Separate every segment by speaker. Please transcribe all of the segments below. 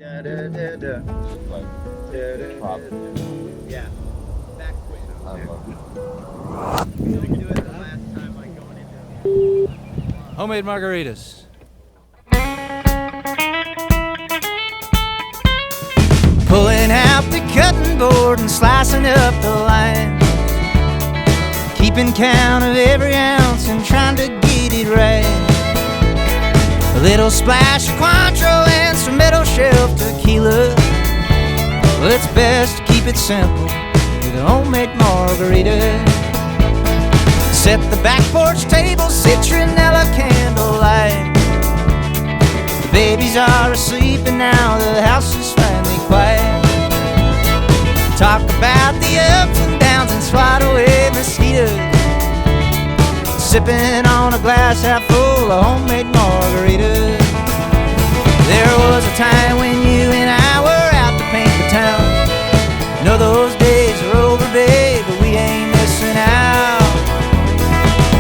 Speaker 1: Da, da, da, da.
Speaker 2: Like,
Speaker 1: Da, da,
Speaker 2: probably.
Speaker 1: yeah. Back swing.
Speaker 2: I love it.
Speaker 1: Don't do it the last time, like going into
Speaker 3: Homemade margaritas.
Speaker 4: Pulling out the cutting board and slicing up the line, keeping count of every ounce and trying to get it right. A little splash of Cointreau and some middle shelf tequila. Well, it's best to keep it simple with a homemade margarita. Set the back porch table, citronella candlelight. The babies are asleep and now the house is finally quiet. Talk about the ups and downs and swat away mosquitoes, sipping on a glass half full of homemade margaritas. There was a time when you and I were out to paint the town. Know those days are over, babe, but we ain't missing out.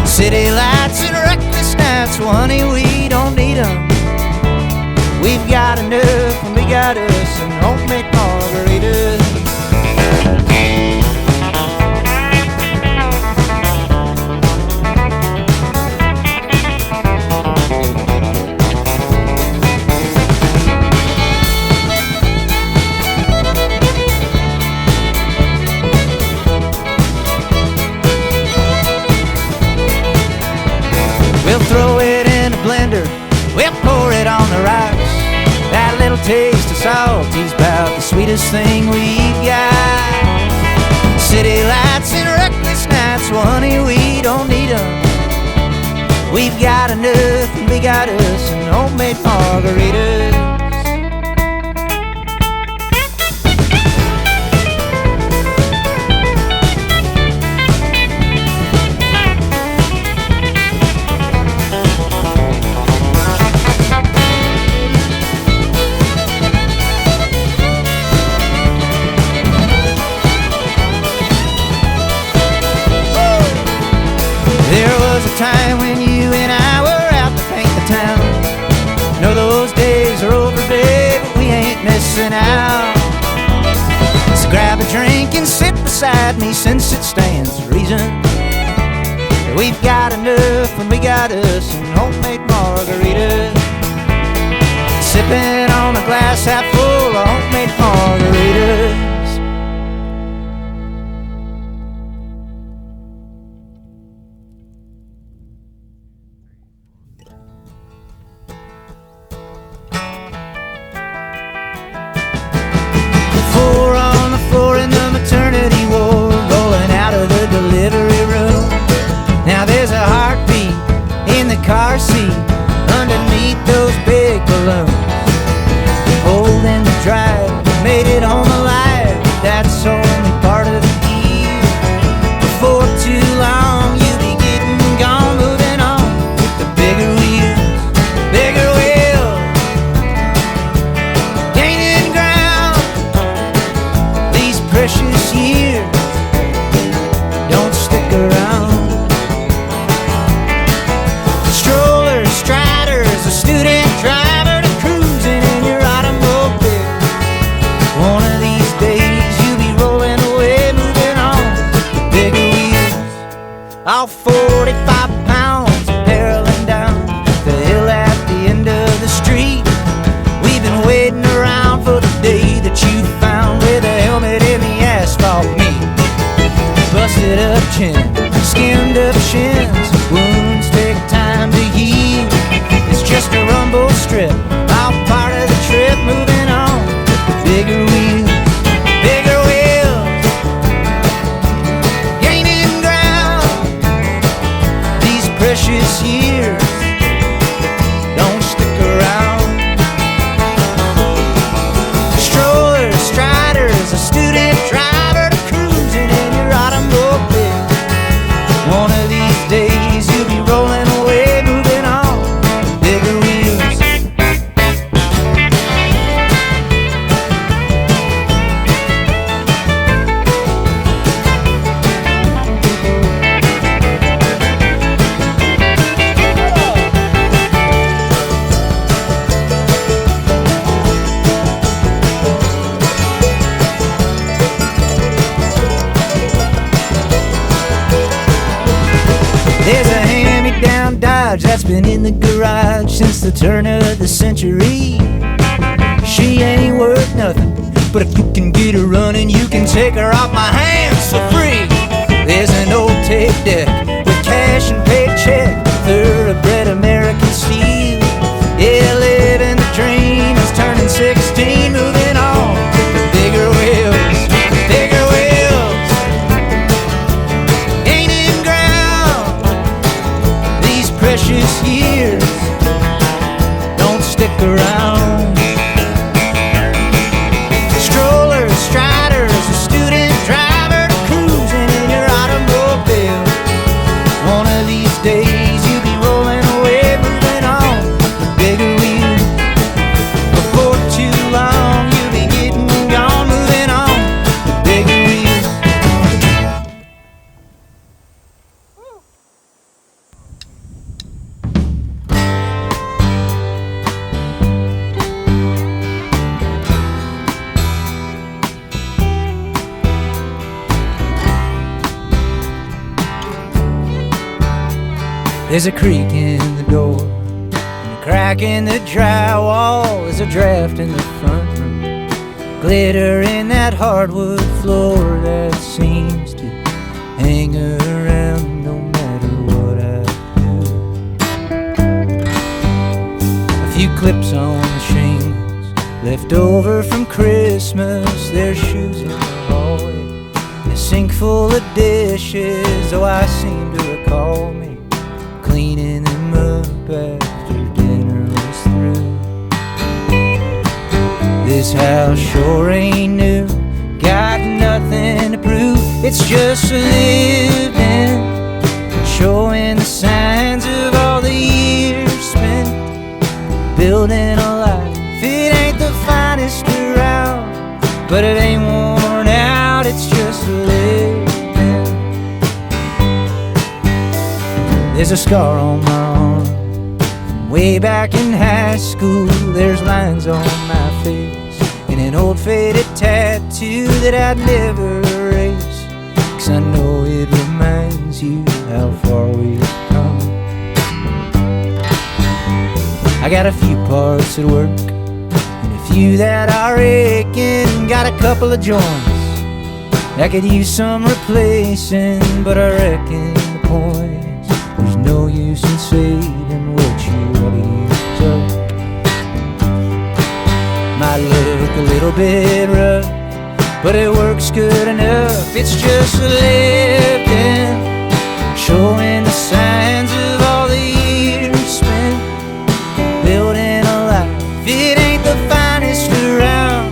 Speaker 4: City lights and reckless nights, well, honey, we don't need them. We've got enough and we got us and homemade margaritas. We'll throw it in a blender, we'll pour it on the rocks. That little taste of salty's about the sweetest thing we've got. City lights and reckless nights, well, honey, we don't need them. We've got enough and we got us and homemade margaritas. There was a time when you and I were out to paint the town. Know those days are over, babe, but we ain't missing out. So grab a drink and sit beside me, since it stands to reason. We've got enough and we got us some homemade margaritas. Sipping on a glass half full of homemade margaritas. Four on the floor in the maternity ward, rolling out of the delivery room. Now there's a heartbeat in the car seat underneath those big balloons. Holding the drive, made it home alive. That's only part of the deal. Before too long, you'll be getting gone, moving on with the bigger wheels, bigger wheels. Gaining ground, these precious years don't stick around. Strollers, striders, a student driver to cruising in your automobile. been in the garage since the turn of the century. She ain't worth nothing, but if you can get her running, you can take her off my hands for free. There's an old tape deck with cash and paycheck, thoroughbred American steel. Yeah, living the dream is turning 16, moving on to bigger wheels, bigger wheels. Ain't in ground, these precious years don't stick around. Strollers, striders, a student driver, cruising in your automobile. One of these days you'll be rolling away, moving on to bigger wheels. Before too long you'll be getting gone, moving on to bigger wheels. There's a creak in the door, and a crack in the drywall. There's a draft in the front room, glitter in that hardwood floor that seems to hang around no matter what I do. A few clips on the shingles left over from Christmas. There's shoes in the hallway, a sink full of dishes. Oh, I seem to recall me cleaning them up after dinner was through. This house sure ain't new, got nothing to prove. It's just living, showing the signs of all the years spent building a life. It ain't the finest around, but it ain't worn out, it's just living. There's a scar on my arm from way back in high school. There's lines on my face and an old faded tattoo that I'd never erase, 'cause I know it reminds you how far we've come. I got a few parts at work and a few that I reckon got a couple of joints that could use some replacing, but I reckon the point, there's no use in saving what you ought to use up. Might look a little bit rough, but it works good enough. It's just living, showing the signs of all the years spent building a life. It ain't the finest around,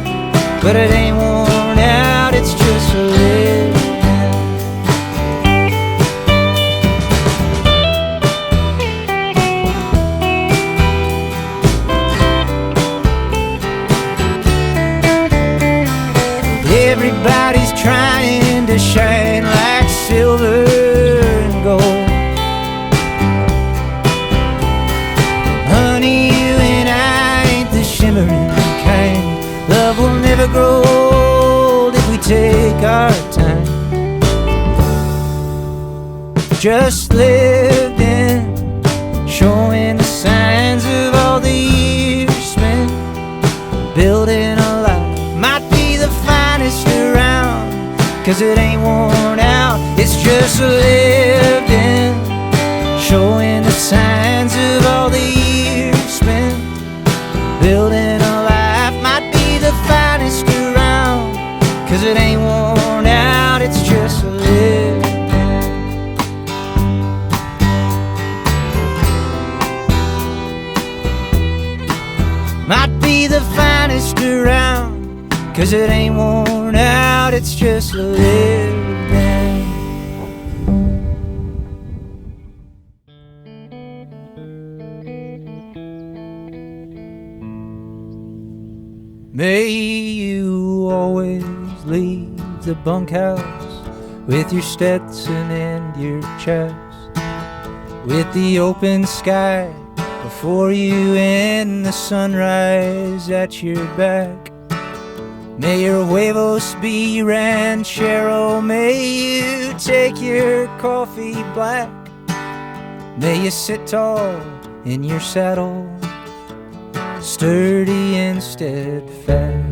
Speaker 4: but it ain't worn out, it's just living. Everybody's trying to shine like silver and gold. Honey, you and I ain't the shimmering kind. Love will never grow old if we take our time. Just lived in, showing the signs of all the years spent building a life. Might be the finest around, 'cause it ain't worn out, it's just lived in, showing the signs of all the years spent building a life. Might be the finest around, 'cause it ain't worn out, it's just lived in. Might be the finest around, 'cause it ain't worn out, it's just living. May you always leave the bunkhouse with your Stetson and your chaps, with the open sky before you and the sunrise at your back. May your huevos be ranchero, may you take your coffee black. May you sit tall in your saddle, sturdy and steadfast.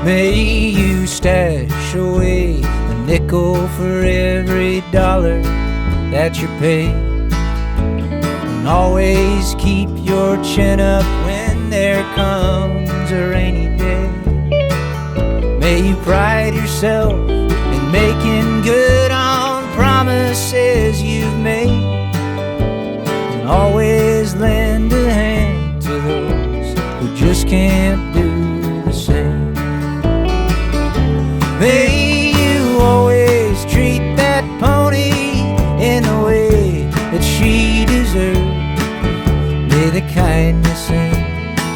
Speaker 4: May you stash away a nickel for every dollar that you're paid, and always keep your chin up when there comes a rainy day. May you pride yourself in making good on promises you've made, and always lend a hand to those who just can't do the same. May you always treat that pony in the way that she deserves. May the kindness in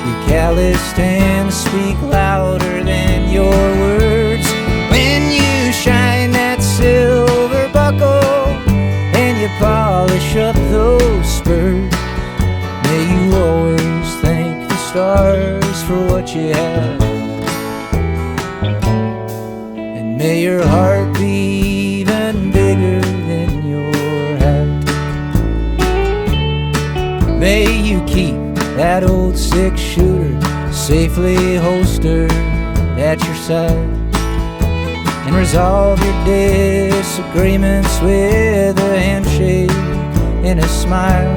Speaker 4: your calloused hands speak louder than your words. When you shine that silver buckle and you polish up those spurs, may you always thank the stars for what you have. May your heart be even bigger than your hat. May you keep that old 6-shooter safely holstered at your side, and resolve your disagreements with a handshake and a smile.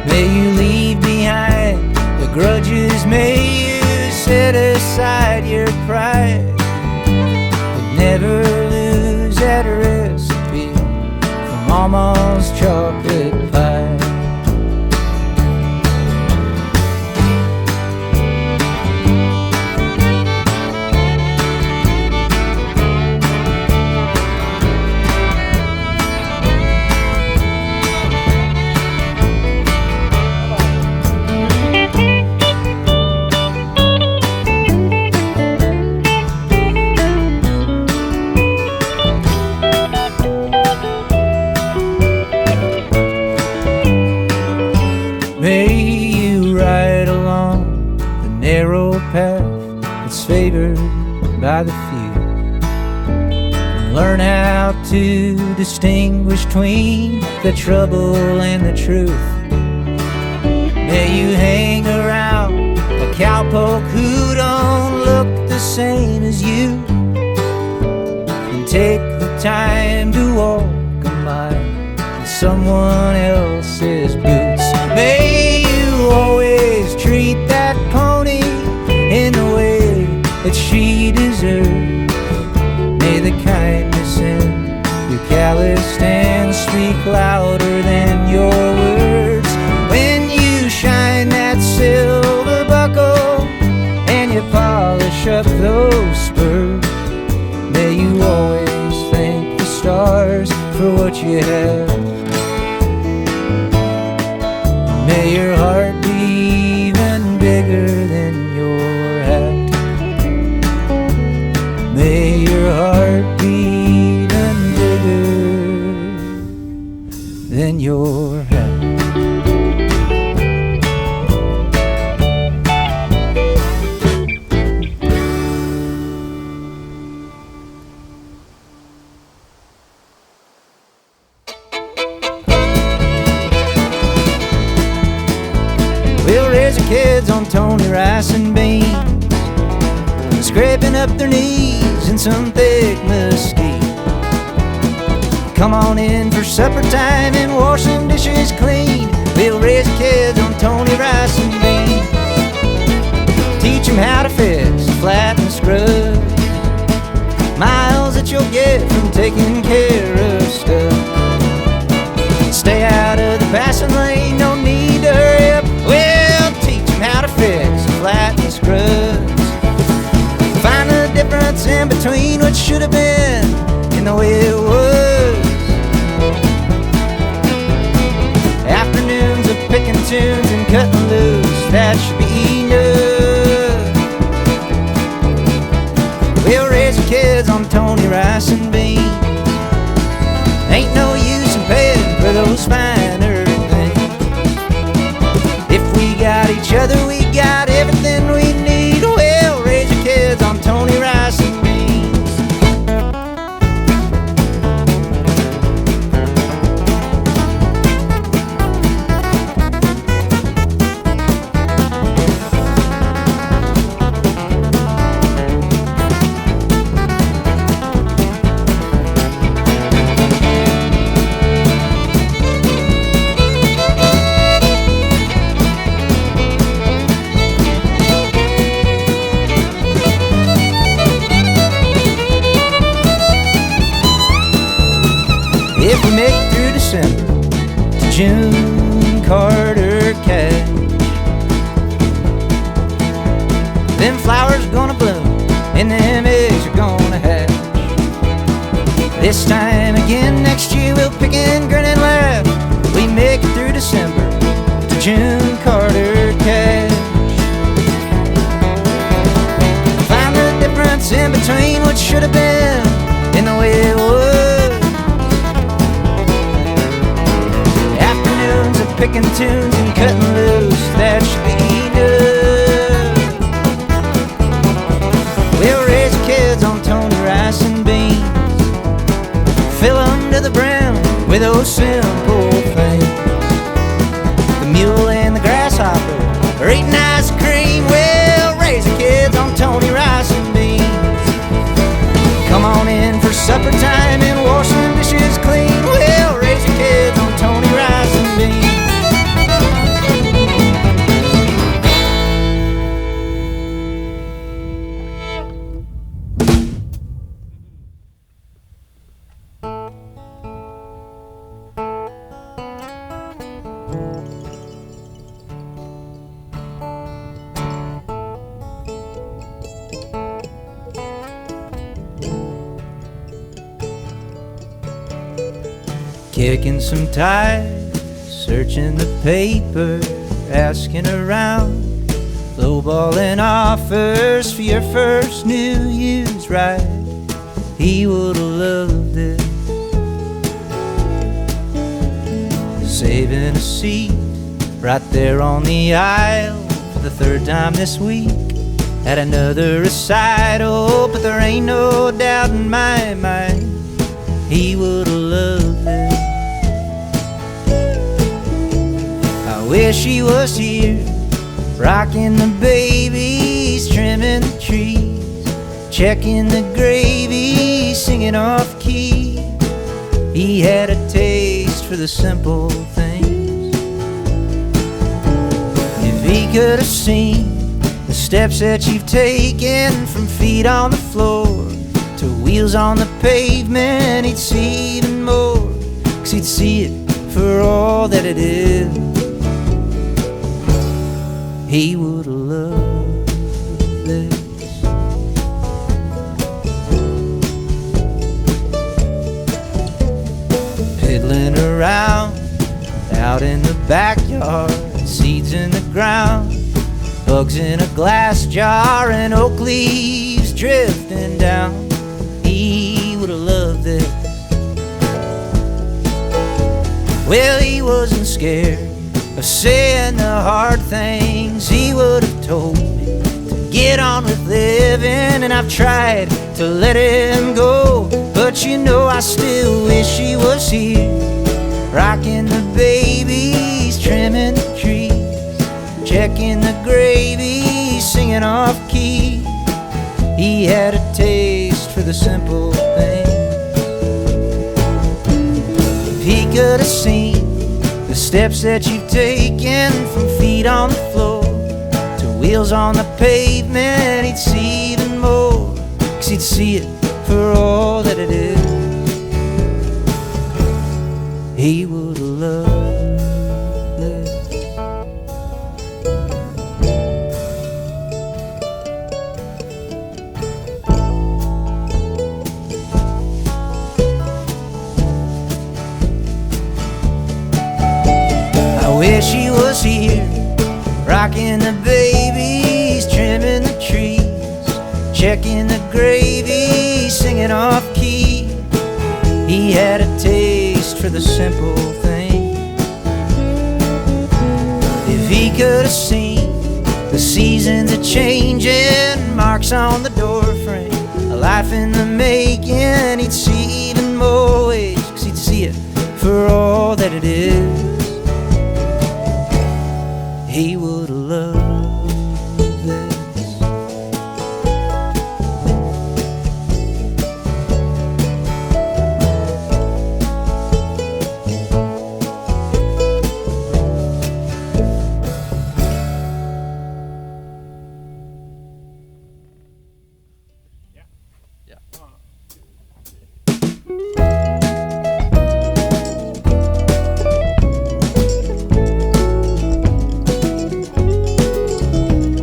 Speaker 4: May you leave behind the grudges, may you set aside your pride. Never lose that recipe from Mama's chocolate pie. Favored by the few, and learn how to distinguish between the trouble and the truth. May you hang around a cowpoke who don't look the same as you, and take the time to walk a mile in someone else's boots. May you always treat that pony in the way that she deserves. May the kindness in your calloused hands speak louder than your words. When you shine that silver buckle and you polish up those spurs, may you always thank the stars for what you have. May your heart be even bigger than your hat. May your heart be even bigger than your hat. We'll raise our kids on Tony rice and beans, scraping up their knees in some thick mesquite. Come on in for supper time and wash them dishes clean. We'll raise kids on Tony rice and beans, teach them how to fix, flatten, scrub, miles that you'll get from taking care of stuff. Stay out of the passing lane, no need to hurry up. We'll teach them how to fix, flatten, scrub, find the difference in between what should have been and the way it was. Afternoons of picking tunes and cutting loose, that should be enough. We'll raise our kids on Tony rice and beans. Ain't no use in paying for those finer things. If we got each other, we got everything we need. We'll raise our kids on Tony rice and beans. June Carter cash. Find the difference in between what should have been and the way it was. Afternoons of picking tunes and cutting loose, that should be enough. We'll raise the kids on Tony rice and beans, fill them to the brim with those simple things. The mule and the grasshopper are eating ice cream. We'll raise the kids on Tony rice and beans. Come on in for supper time and wash the dishes clean. We'll raise the kids on Tony rice and beans. Kicking some tires, searching the paper, asking around, lowballing offers for your first New Year's ride. He would've loved it. Saving a seat right there on the aisle for the third time this week at another recital, but there ain't no doubt in my mind he would've loved it. I wish he was here, rocking the babies, trimming the trees, checking the gravy, singing off key. He had a taste for the simple things. If he could have seen the steps that you've taken, from feet on the floor to wheels on the pavement, he'd see even more, 'cause he'd see it for all that it is. He would've loved this. Piddling around out in the backyard, seeds in the ground, bugs in a glass jar, and oak leaves drifting down. He would've loved it. Well, he wasn't scared of saying the hard things. He would've told me to get on with living, and I've tried to let him go, but you know I still wish he was here, rocking the babies, trimming the trees, checking the gravy, singing off key. He had a taste for the simple things. If he could have seen the steps that you've taken, from feet on the floor to wheels on the pavement, he'd see even more, 'cause he'd see it for all that it is. He would've loved this. I wish he was here, rocking the babies, trimming the trees, checking the gravy, singing off key. He had a taste for the simple things. If he could have seen the seasons a changing, marks on the door frame, a life in the making, he'd see even more ways, 'cause he'd see it for all that it is. He would've loved this.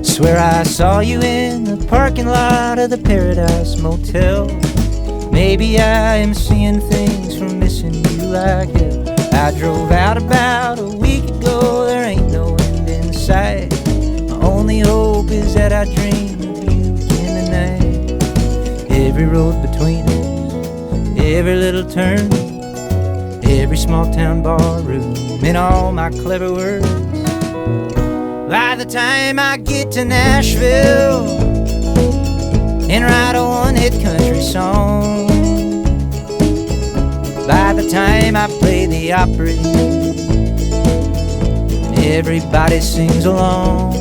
Speaker 4: Swear I saw you in the parking lot of the Paradise Motel. Maybe I am seeing things from missing you like hell. I drove out about a week ago, there ain't no I dream of you again tonight. Every road between us, every little turn, every small town barroom, and all my clever words. By the time I get to Nashville and write a one-hit country song, by the time I play the Opry, everybody sings along.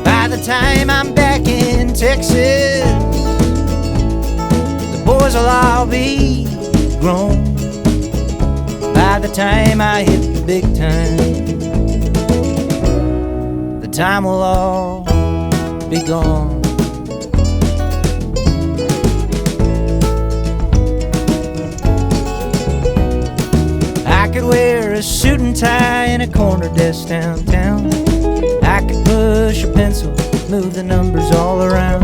Speaker 4: By the time I'm back in Texas, the boys will all be grown. By the time I hit the big time, the time will all be gone. I could wear a suit and tie in a corner desk downtown. I could push a pencil, move the numbers all around.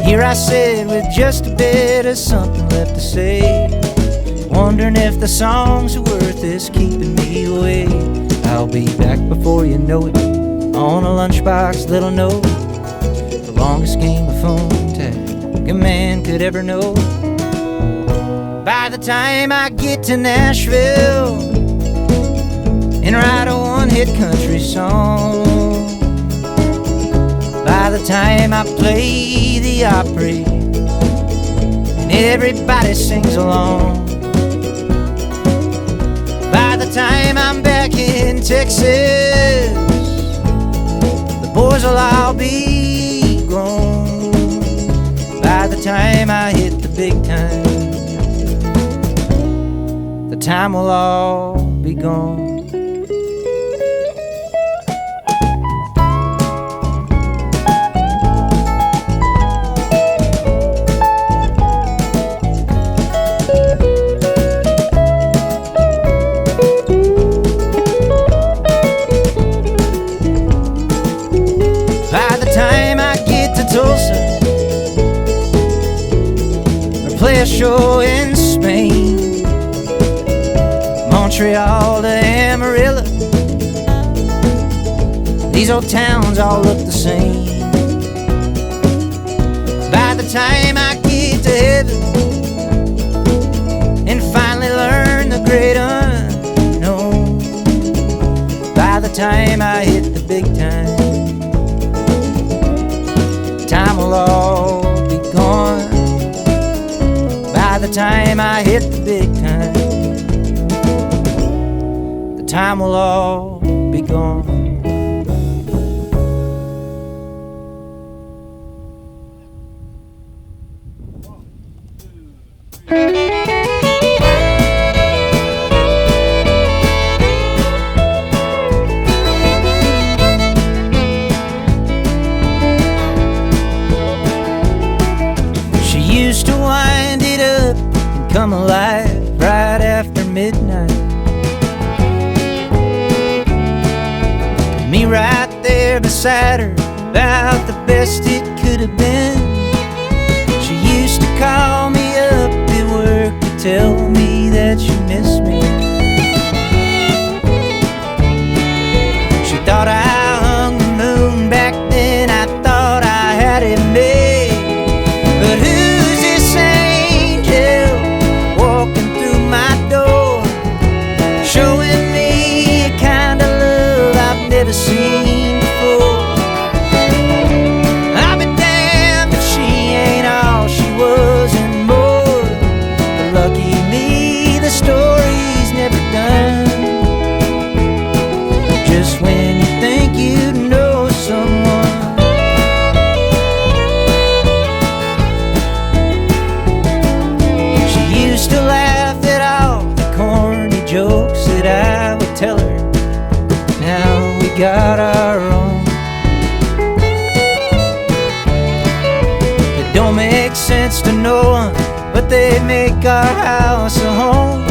Speaker 4: Here I sit with just a bit of something left to say, wondering if the songs are worth this keeping me awake. I'll be back before you know it, on a lunchbox little note, the longest game of phone tag a man could ever know. By the time I get to Nashville and write a one-hit country song, by the time I play the Opry and everybody sings along, by the time I'm back in Texas, the boys will all be grown. By the time I hit the big time, the time will all be gone. By the time I get to Tulsa or play a show in Spain, Montreal to Amarillo, these old towns all look the same. By the time I get to heaven and finally learn the great unknown, by the time I hit the big time, time will all be gone. By the time I hit the big time, the time will all be gone. Come alive right after midnight. Me right there beside her, about the best it could have been. She used to call me up at work to tell me that she missed me. She thought I hung the moon back then, I thought I had it made. But who's this angel walking through my door, showing me a kind of love I've never seen before? I'll be damned if she ain't all she was and more. But lucky me, the story's never done. Just when you think you know someone, used to laugh at all the corny jokes that I would tell her. Now we got our own. It don't make sense to no one, but they make our house a home.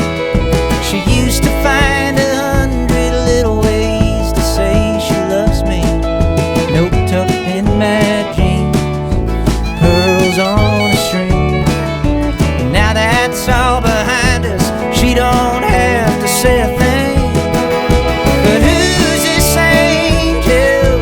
Speaker 4: She used to find 100 little ways to say she loves me. Note tucked in my jeans, pearls on a string. Now that's all behind us, she don't have to say a thing. But who's this angel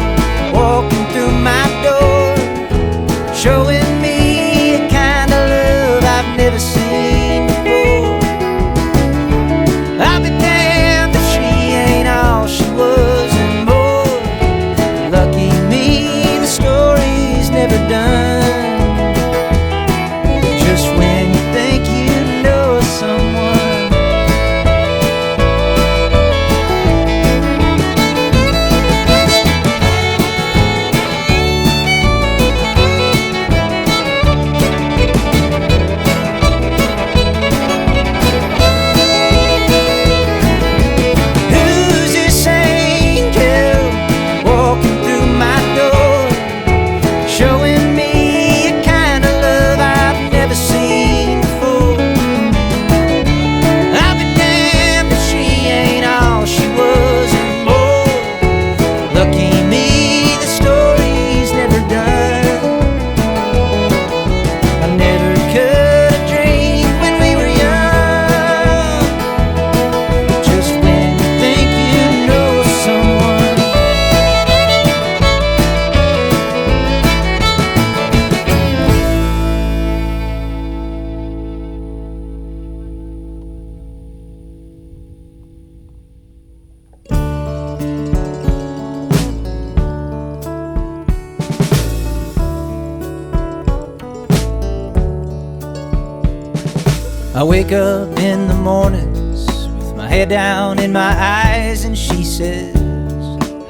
Speaker 4: I wake up in the mornings with my head down in my eyes, and she says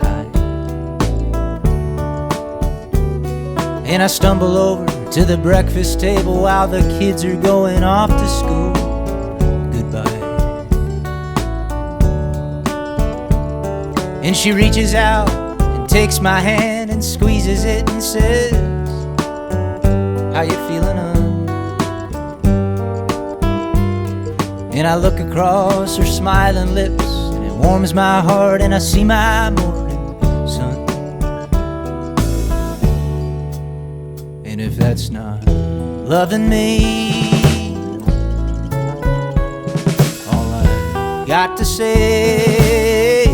Speaker 4: hi. And I stumble over to the breakfast table while the kids are going off to school. Goodbye. And she reaches out and takes my hand and squeezes it and says, how you feeling, huh? And I look across her smiling lips, and it warms my heart, and I see my morning sun. And if that's not loving me, all I got to say,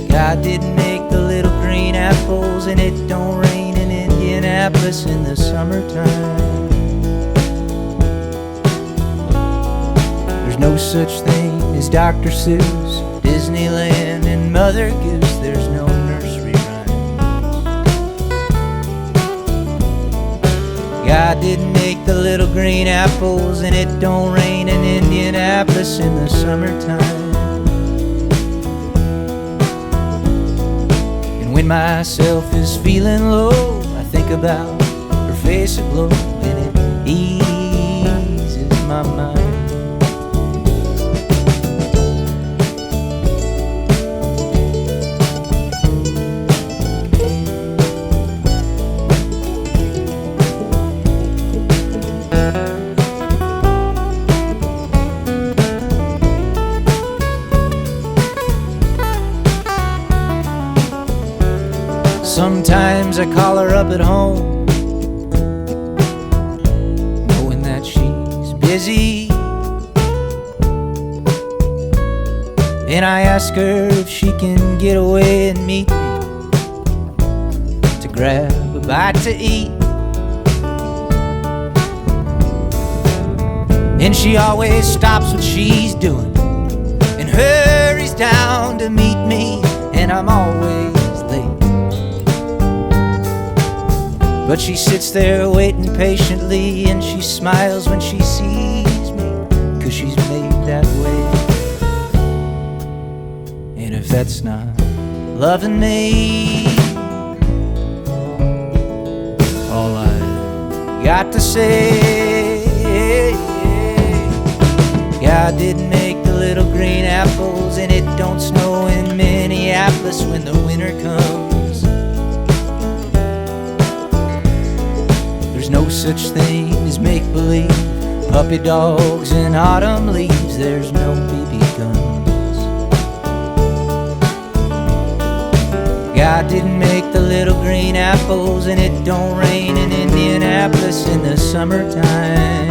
Speaker 4: God didn't make the little green apples, and it don't rain in Indianapolis in the summertime. There's no such thing as Dr. Seuss, Disneyland, and Mother Goose. There's no nursery rhyme. God didn't make the little green apples, and it don't rain in Indianapolis in the summertime. And when myself is feeling low, I think about her face aglow, and it eases my mind. Sometimes I call her up at home, knowing that she's busy, and I ask her if she can get away and meet me to grab a bite to eat. And she always stops what she's doing and hurries down to meet me, and I'm always late. But she sits there waiting patiently, and she smiles when she sees me, 'cause she's made that way. And if that's not loving me, all I got to say, God didn't make the little green apples, and it don't snow in Minneapolis when the winter comes. There's no such thing as make-believe, puppy dogs and autumn leaves. There's no BB guns. God didn't make the little green apples, and it don't rain in Indianapolis in the summertime.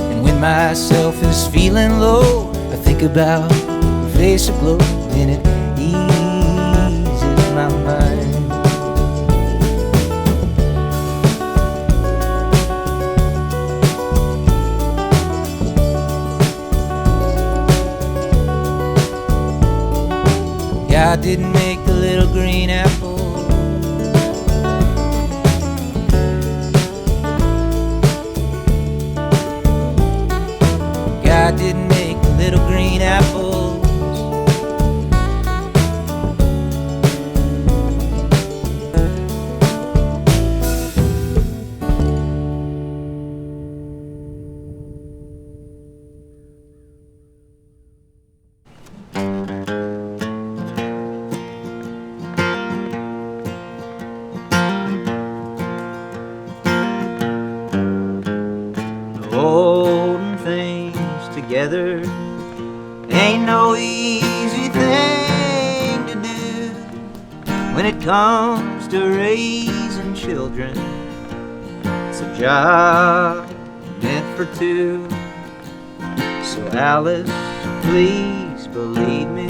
Speaker 4: And when myself is feeling low, I think about her face aglow, and it eases my mind. God didn't make the little green apple. God didn't make the little green apples. Holding things together ain't no easy thing to do when it comes to raising children. It's a job meant for two. So Alice, please believe me,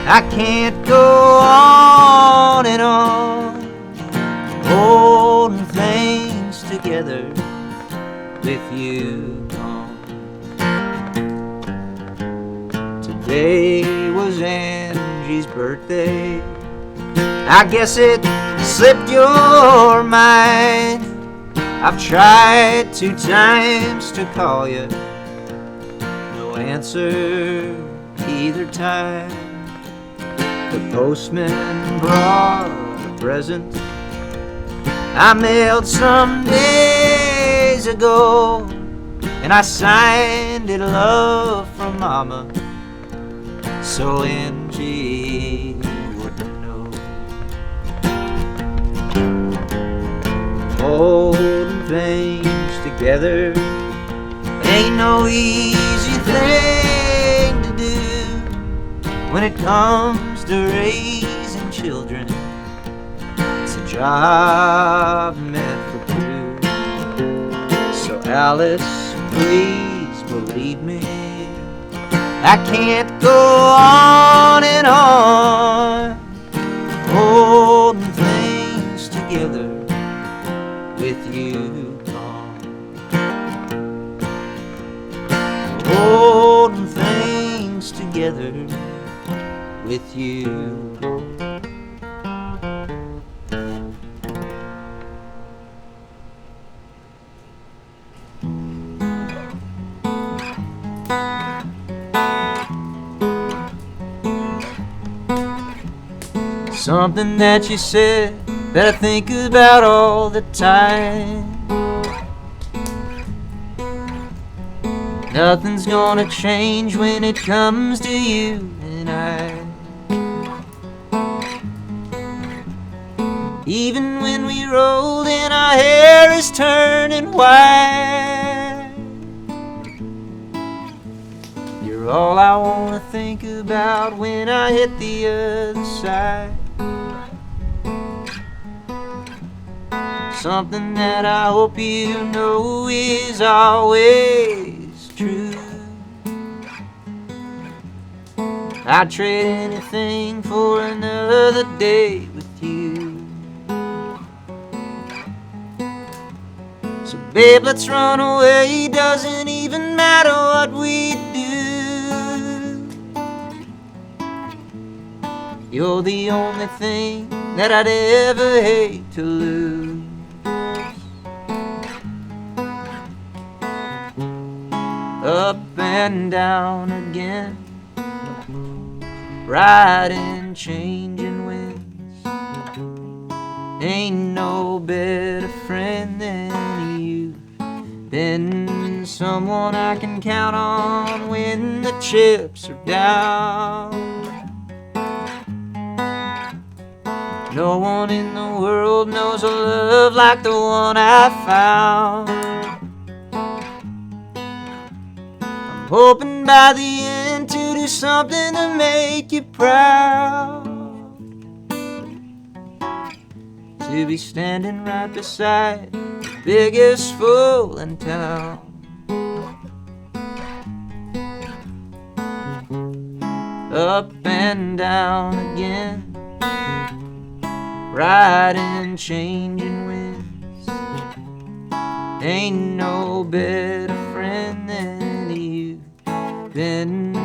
Speaker 4: I can't go on and on holding things together with you gone. Today was Angie's birthday. I guess it slipped your mind. I've tried 2 times to call you, no answer either time. The postman brought a present I mailed some days ago, and I signed it love from Mama, so Angie wouldn't know. Holding things together ain't no easy thing to do when it comes to raising children. It's a job meant for two. So Alice, please believe me, I can't go on and on holding things together with you gone. Holding things together with you gone. Something that you said that I think about all the time. Nothing's gonna change when it comes to you and I. Even when we rolled and our hair is turning white, you're all I wanna think about when I hit the other side. Something that I hope you know is always true. I'd trade anything for another day with you. So babe, let's run away, doesn't even matter what we do. You're the only thing that I'd ever hate to lose. Up and down again, riding changing winds. Ain't no better friend than you. Been someone I can count on when the chips are down. No one in the world knows a love like the one I found. Hoping by the end to do something to make you proud. To be standing right beside the biggest fool in town. Up and down again, riding changing winds. Ain't no better friend than you been.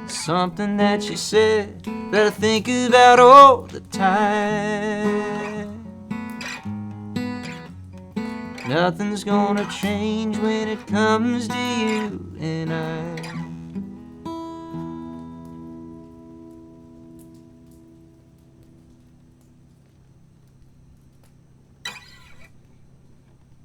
Speaker 4: Something that you said that I think about all the time. Nothing's gonna change when it comes to you and I.